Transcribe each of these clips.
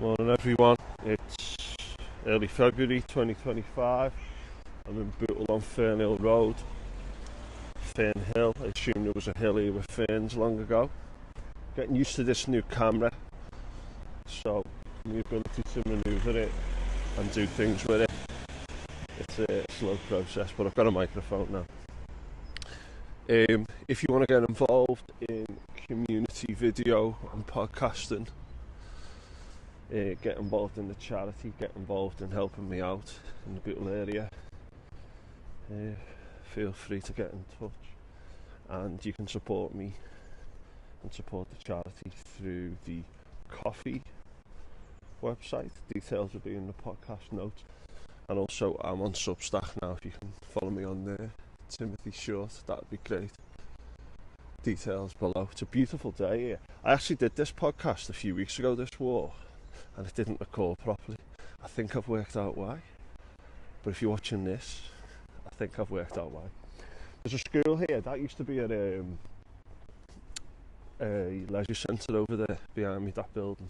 Morning everyone, it's early February 2025. I'm in Bootle on Fernhill Road, Fernhill. I assume there was a hill here with ferns long ago. Getting used to this new camera, so the ability to manoeuvre it and do things with it. It's a slow process, but I've got a microphone now. If you want to get involved in community video and podcasting, get involved in the charity, get involved in helping me out in the Bootle area, feel free to get in touch, and you can support me and support the charity through the coffee website. Details will be in the podcast notes, and also I'm on Substack now. If you can follow me on there, Timothy Short, that would be great. Details below. It's a beautiful day here. I actually did this podcast a few weeks ago this war, and it didn't record properly. I think I've worked out why, but if you're watching this, I think I've worked out why. There's a school here that used to be at a leisure centre over there behind me, that building,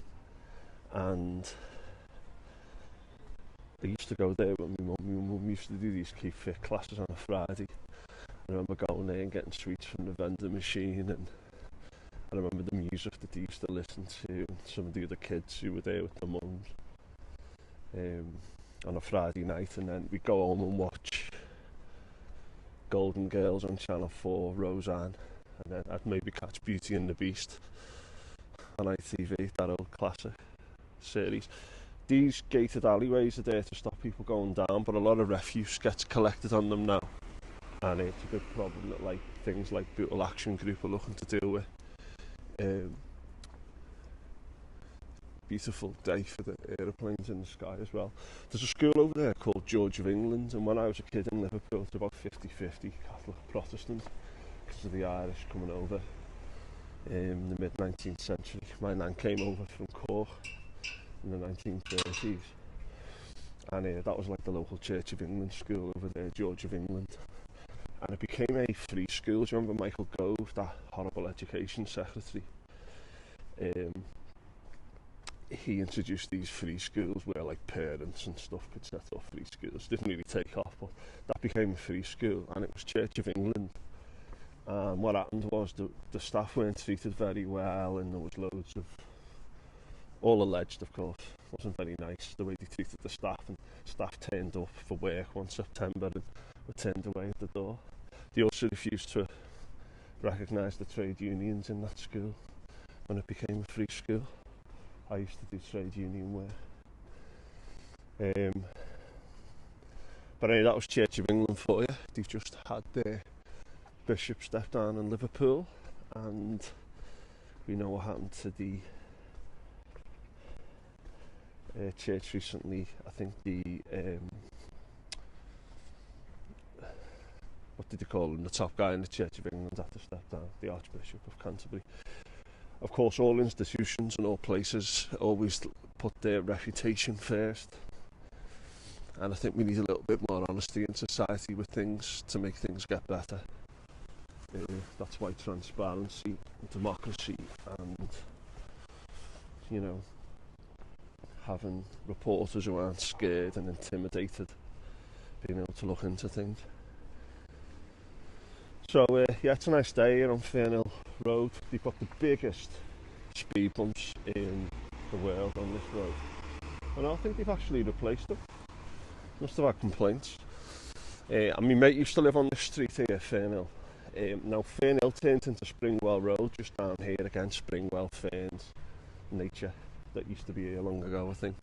and I used to go there when my mum used to do these keep fit classes on a Friday. I remember going there and getting sweets from the vending machine, and I remember the music that they used to listen to, and some of the other kids who were there with their mums on a Friday night, and then we'd go home and watch Golden Girls on Channel 4, Roseanne, and then I'd maybe catch Beauty and the Beast on ITV, that old classic series. These gated alleyways are there to stop people going down, but a lot of refuse gets collected on them now, and it's a big problem that things like Bootle Action Group are looking to deal with. Beautiful day for the aeroplanes in the sky as well. There's a school over there called Church of England, and when I was a kid in Liverpool, it's about 50-50 Catholic Protestant because of the Irish coming over in the mid-19th century. My nan came over from Cork in the 1930s, and that was like the local Church of England school over there, Church of England, and it became a free school. Do you remember Michael Gove, that horrible education secretary? He introduced these free schools where like parents and stuff could set up free schools. Didn't really take off, but that became a free school, and it was Church of England. And what happened was the staff weren't treated very well, and there was loads of, all alleged of course, wasn't very nice the way they treated the staff, and staff turned up for work one September and were turned away at the door. They also refused to recognise the trade unions in that school when it became a free school. I used to do trade union work. But anyway, that was Church of England for you. They've just had their bishop step down in Liverpool, and we know what happened to the church recently. I think the what did they call him? The top guy in the Church of England had to step down, the Archbishop of Canterbury. Of course, all institutions and all places always put their reputation first, and I think we need a little bit more honesty in society with things to make things get better. That's why transparency, democracy, and having reporters who aren't scared and intimidated, being able to look into things. So it's a nice day here on Fernhill Road. They've got the biggest speed bumps in the world on this road, and I think they've actually replaced them. Must have had complaints. And my mate used to live on this street here, Fernhill. Now Fernhill turned into Springwell Road, just down here again. Springwell, Ferns, nature that used to be here long ago, I think.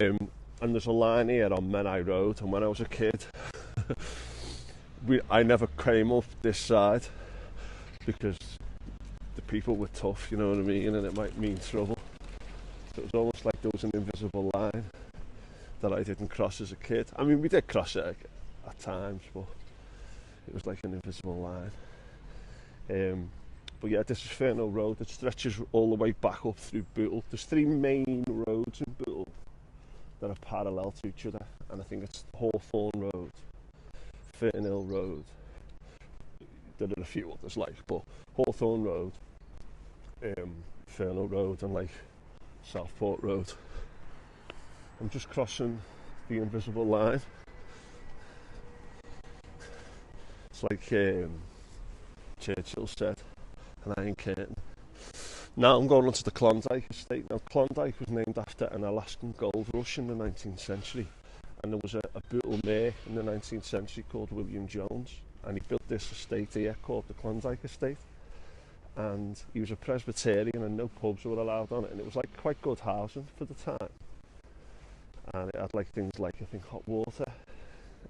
And there's a line here on Menai Road, and when I was a kid I never came up this side because the people were tough, you know what I mean, and it might mean trouble. So it was almost like there was an invisible line that I didn't cross as a kid. I mean, we did cross it at times, but it was like an invisible line. But yeah, this is Fernhill Road. It stretches all the way back up through Bootle. There's three main roads in Bootle that are parallel to each other, and I think it's Hawthorne Road, Fernhill Road. There are a few others but Hawthorne Road, Fernhill Road, and Southport Road. I'm just crossing the invisible line. It's like Churchill said, an iron curtain. Now I'm going on to the Klondyke Estate. Now Klondyke was named after an Alaskan gold rush in the 19th century, and there was a Bootle mayor in the 19th century called William Jones, and he built this estate here called the Klondyke Estate. And he was a Presbyterian, and no pubs were allowed on it, and it was like quite good housing for the time. And it had like things like, I think, hot water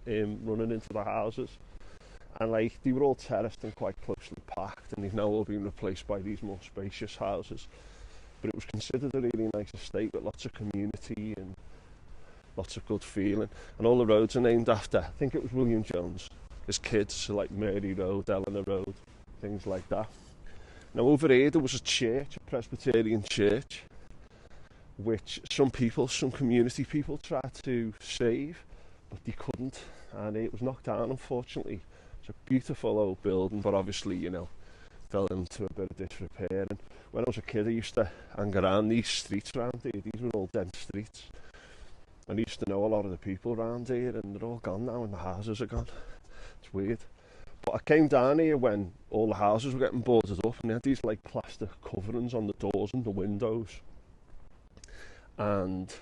running into the houses, and like they were all terraced and quite closely packed, and they've now all been replaced by these more spacious houses. But it was considered a really nice estate with lots of community and lots of good feeling, and all the roads are named after, I think it was William Jones, his kids, so like Mary Road, Eleanor Road, things like that. Now over here there was a church, a Presbyterian church, which some community people tried to save, but they couldn't, and it was knocked down, unfortunately. It's a beautiful old building, but obviously, you know, fell into a bit of disrepair. And when I was a kid, I used to hang around these streets around here. These were all dense streets, and I used to know a lot of the people around here, and they're all gone now, and the houses are gone. It's weird. But I came down here when all the houses were getting boarded up, and they had these like plastic coverings on the doors and the windows, and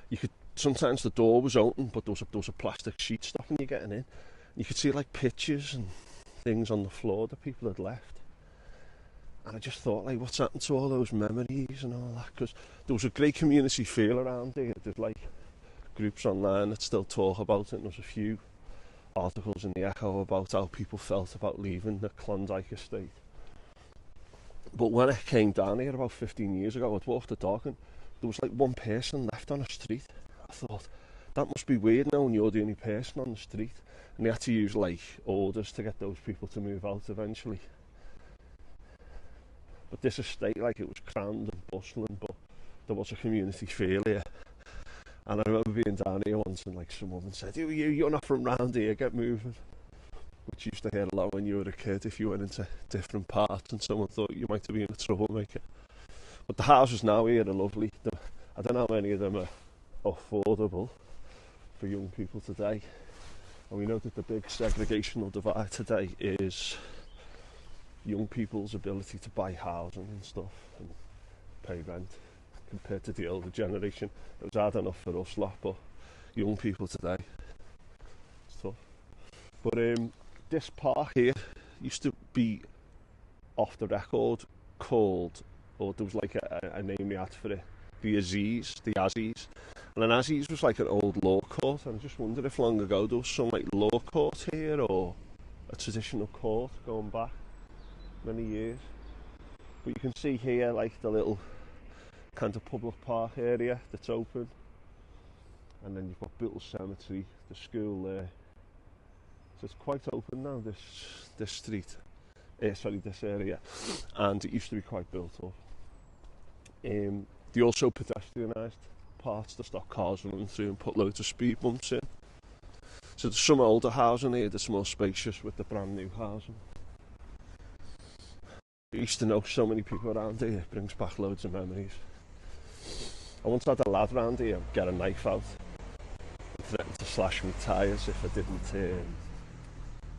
you could, sometimes the door was open, but there was a plastic sheet stopping you getting in. You could see like pictures and things on the floor that people had left, and I just thought, like, what's happened to all those memories and all that? Because there was a great community feel around here. There's like groups online that still talk about it, and there's a few articles in the Echo about how people felt about leaving the Klondyke Estate. But when I came down here about 15 years ago, I'd walked the dog, and there was like one person left on a street. I thought, that must be weird now when you're the only person on the street. And they had to use like orders to get those people to move out eventually. But this estate, like, it was crammed and bustling, but there was a community feel here. And I remember being down here once, and like some woman said, you're not from round here, get moving. Which you used to hear a lot when you were a kid, if you went into different parts and someone thought you might have been a troublemaker. But the houses now here are lovely. I don't know how many of them are affordable for young people today. And we know that the big segregational divide today is young people's ability to buy housing and stuff and pay rent compared to the older generation. It was hard enough for us lot, but young people today, it's tough. But this park here used to be, off the record, called, or there was like a name they had for it, the Aziz. And an Aziz was like an old law court, and I just wondered if long ago there was some like law court here, or a traditional court going back many years. But you can see here like the little kind of public park area that's open, and then you've got Bootle Cemetery, the school there. So it's quite open now, this street, this area, and it used to be quite built up. They also pedestrianised parts to stop cars running through and put loads of speed bumps in. So there's some older housing here that's more spacious with the brand new housing. I used to know so many people around here, it brings back loads of memories. I once had a lad around here get a knife out and threaten to slash me tyres if I didn't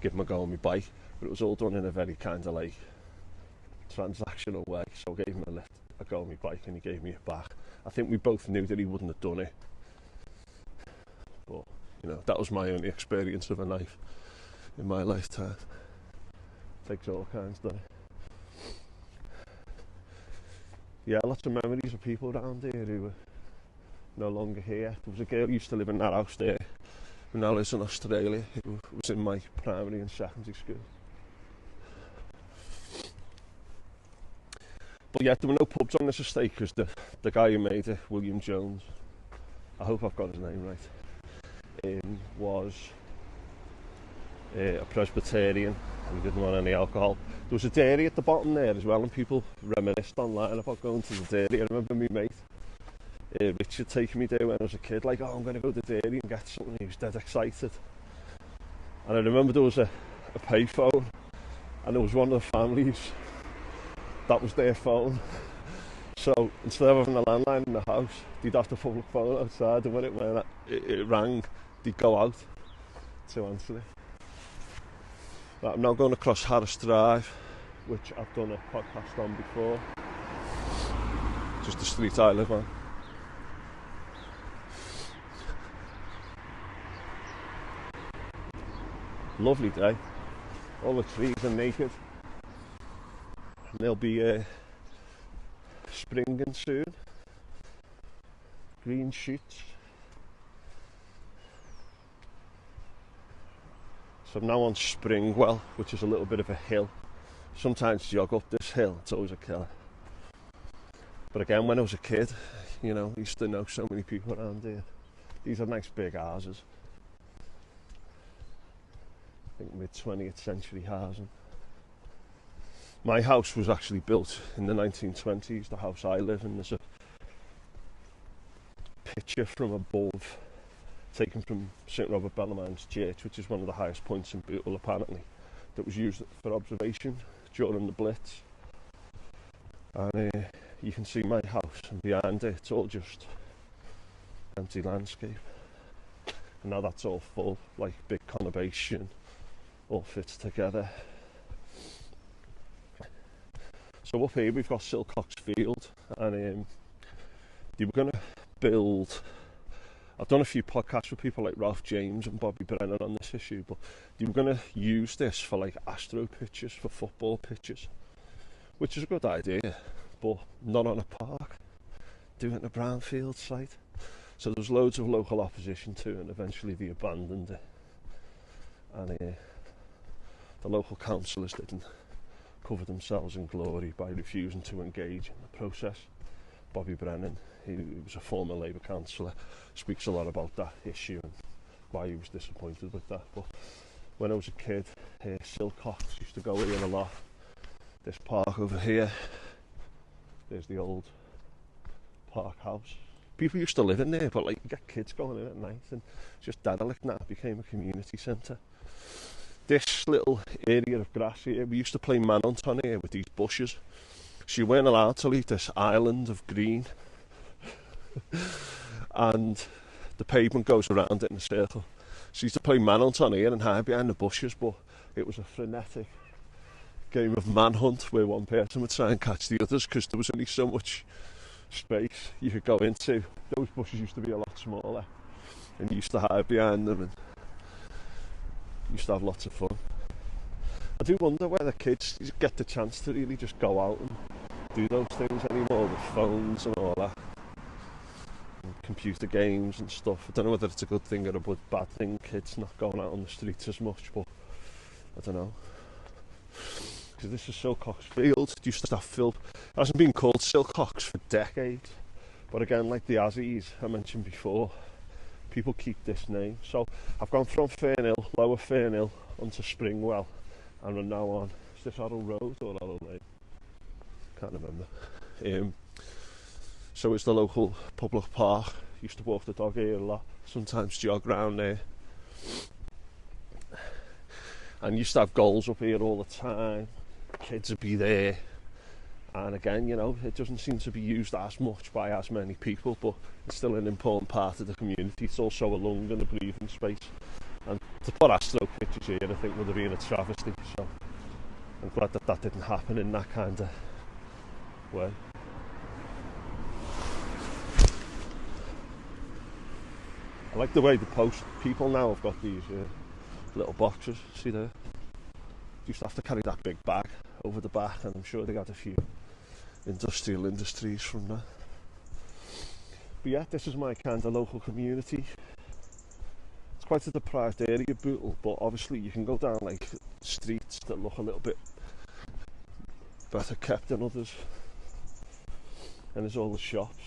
give him a go on my bike, but it was all done in a very kind of like transactional way. So I gave him a go on my bike, and he gave me it back. I think we both knew that he wouldn't have done it, but you know, that was my only experience of a knife in my lifetime. Takes all kinds, doesn't it? Yeah, lots of memories of people around here who are no longer here. There was a girl who used to live in that house there, who now lives in Australia, who was in my primary and secondary school. But yeah, there were no pubs on this estate because the guy who made it, William Jones, I hope I've got his name right, was a Presbyterian, and he didn't want any alcohol. There was a dairy at the bottom there as well, and people reminisced online about going to the dairy. I remember my mate Richard taking me there when I was a kid, like, oh, I'm going to go to the dairy and get something. He was dead excited. And I remember there was a payphone, and there was one of the families, that was their phone. So instead of having a landline in the house, they'd have the public phone outside, and when it rang, they'd go out to answer it. Right, I'm now going across Harris Drive, which I've done a podcast on before. Just the street I live on. Lovely day. All the trees are naked. And they'll be springing soon. Green shoots. So I'm now on Springwell, which is a little bit of a hill. Sometimes jog up this hill, it's always a killer. But again, when I was a kid, you know, I used to know so many people around here. These are nice big houses. I think mid-20th century housing. My house was actually built in the 1920s, the house I live in. There's a picture from above, taken from St Robert Bellarmine's Church, which is one of the highest points in Bootle apparently, that was used for observation during the Blitz. And you can see my house, and behind it, it's all just empty landscape. And now that's all full, like big conurbation, all fits together. So up here we've got Silcox Field, and they were going to build. I've done a few podcasts with people like Ralph James and Bobby Brennan on this issue, but they were going to use this for like astro pitches, for football pitches, which is a good idea, but not on a park. Do it in a brownfield site. So there was loads of local opposition to it, and eventually they abandoned it. And the local councillors didn't cover themselves in glory by refusing to engage in the process. Bobby Brennan, he was a former Labour councillor, speaks a lot about that issue and why he was disappointed with that. But when I was a kid, Silcox used to go here a lot. This park over here, there's the old park house. People used to live in there, but like you get kids going in at night, and it's just derelict now. It became a community centre. This little area of grass here, we used to play manhunt on here with these bushes. So you weren't allowed to leave this island of green. And the pavement goes around it in a circle. So you used to play manhunt on here and hide behind the bushes, but it was a frenetic game of manhunt where one person would try and catch the others because there was only so much space you could go into. Those bushes used to be a lot smaller, and you used to hide behind them, and used to have lots of fun. I do wonder whether kids get the chance to really just go out and do those things anymore with phones and all that, and computer games and stuff. I don't know whether it's a good thing or a bad thing, kids not going out on the streets as much, but I don't know. Because this is Silcox Field. It used to have Phil. It hasn't been called Silcox for decades, but again, like the Aussies I mentioned before, people keep this name. So I've gone from Fernhill, Lower Fernhill, onto Springwell, and we're now on, is this Arrow Road or Arrow Lane? Can't remember. So it's the local public park. Used to walk the dog here a lot, sometimes jog round there. And used to have goals up here all the time. Kids would be there. And again, you know, it doesn't seem to be used as much by as many people, but it's still an important part of the community. It's also a lung and a breathing space. And to put astro pictures here, I think would have been a travesty. So I'm glad that that didn't happen in that kind of way. I like the way the post people now have got these little boxes. See there? Used to have to carry that big bag over the back, and I'm sure they got a few industrial industries from that. But yeah, this is my kind of local community. It's quite a deprived area, Bootle, but obviously you can go down like streets that look a little bit better kept than others. And there's all the shops.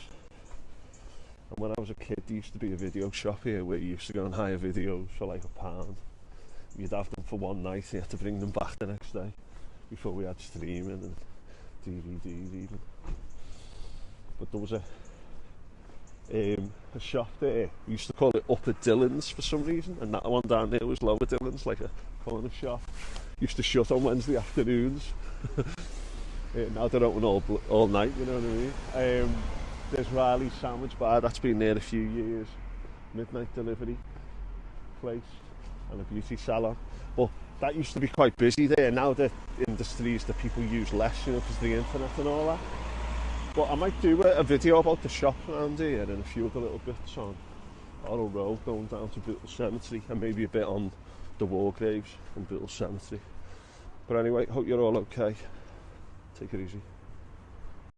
And when I was a kid, there used to be a video shop here where you used to go and hire videos for like £1. You'd have them for one night, and you had to bring them back the next day, before we had streaming and DVDs even. But there was a shop there, we used to call it Upper Dillon's for some reason, and that one down there was Lower Dillon's, like a corner shop. Used to shut on Wednesday afternoons. Now they're open all night, you know what I mean? There's Riley's Sandwich Bar, that's been there a few years. Midnight delivery place and a beauty salon. But that used to be quite busy there. Now the industries that people use less, you know, because of the internet and all that. But I might do a video about the shop around here and a few other little bits on Orrell Road going down to Bootle Cemetery, and maybe a bit on the war graves in Bootle Cemetery. But anyway, hope you're all okay. Take it easy.